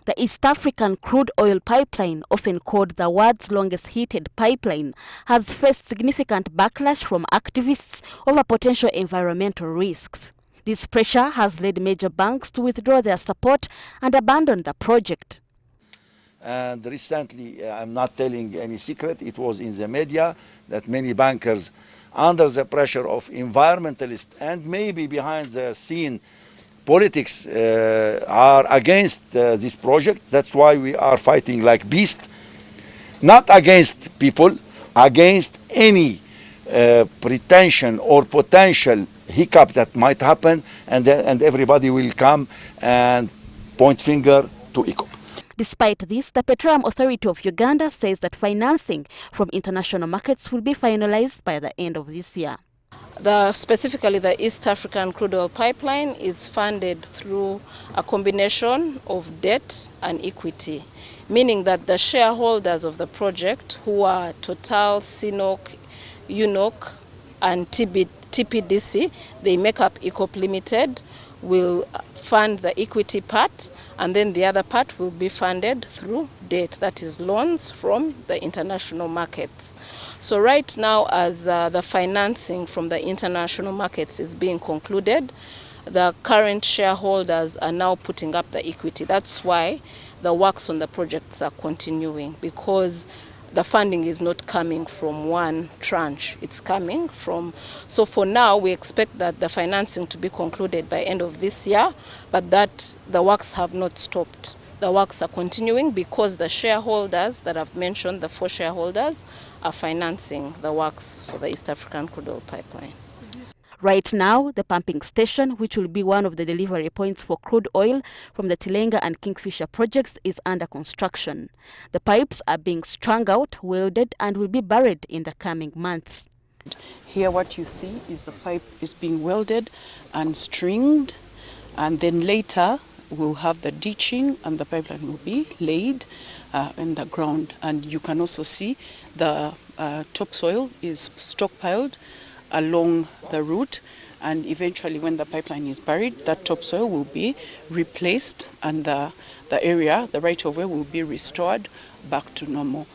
The East African crude oil pipeline, often called the world's longest heated pipeline, has faced significant backlash from activists over potential environmental risks. This pressure has led major banks to withdraw their support and abandon the project. And recently, I'm not telling any secret, it was in the media that many bankers, under the pressure of environmentalists and maybe behind the scene politics, are against this project. That's why we are fighting like beasts, not against people, against any pretension or potential hiccup that might happen, and everybody will come and point finger to ECOP. Despite this, the Petroleum Authority of Uganda says that financing from international markets will be finalized by the end of this year. Specifically, the East African crude oil pipeline is funded through a combination of debt and equity, meaning that the shareholders of the project, who are Total, CNOOC, UNOC, and TPDC, they make up ECOP Limited, will fund the equity part, and then the other part will be funded through debt, that is loans from the international markets. So right now, as the financing from the international markets is being concluded, the current shareholders are now putting up the equity. That's why the works on the projects are continuing, because the funding is not coming from one tranche, it's coming from. So for now, we expect that the financing to be concluded by end of this year, but that the works have not stopped. The works are continuing because the shareholders that I've mentioned, the 4 shareholders, are financing the works for the East African crude oil pipeline. Right now, the pumping station, which will be one of the delivery points for crude oil from the Tilenga and Kingfisher projects, is under construction. The pipes are being strung out, welded, and will be buried in the coming months. Here what you see is the pipe is being welded and stringed, and then later we'll have the ditching and the pipeline will be laid in the ground. And you can also see the topsoil is stockpiled along the route, and eventually when the pipeline is buried, that topsoil will be replaced and the area, the right-of-way, will be restored back to normal.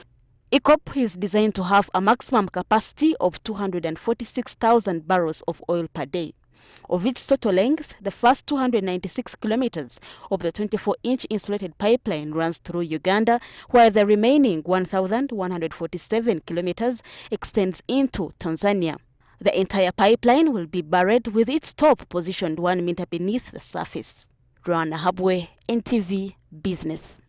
ECOP is designed to have a maximum capacity of 246,000 barrels of oil per day. Of its total length, the first 296 kilometers of the 24-inch insulated pipeline runs through Uganda, while the remaining 1,147 kilometers extends into Tanzania. The entire pipeline will be buried with its top positioned 1 meter beneath the surface. Rana Habwe, NTV Business.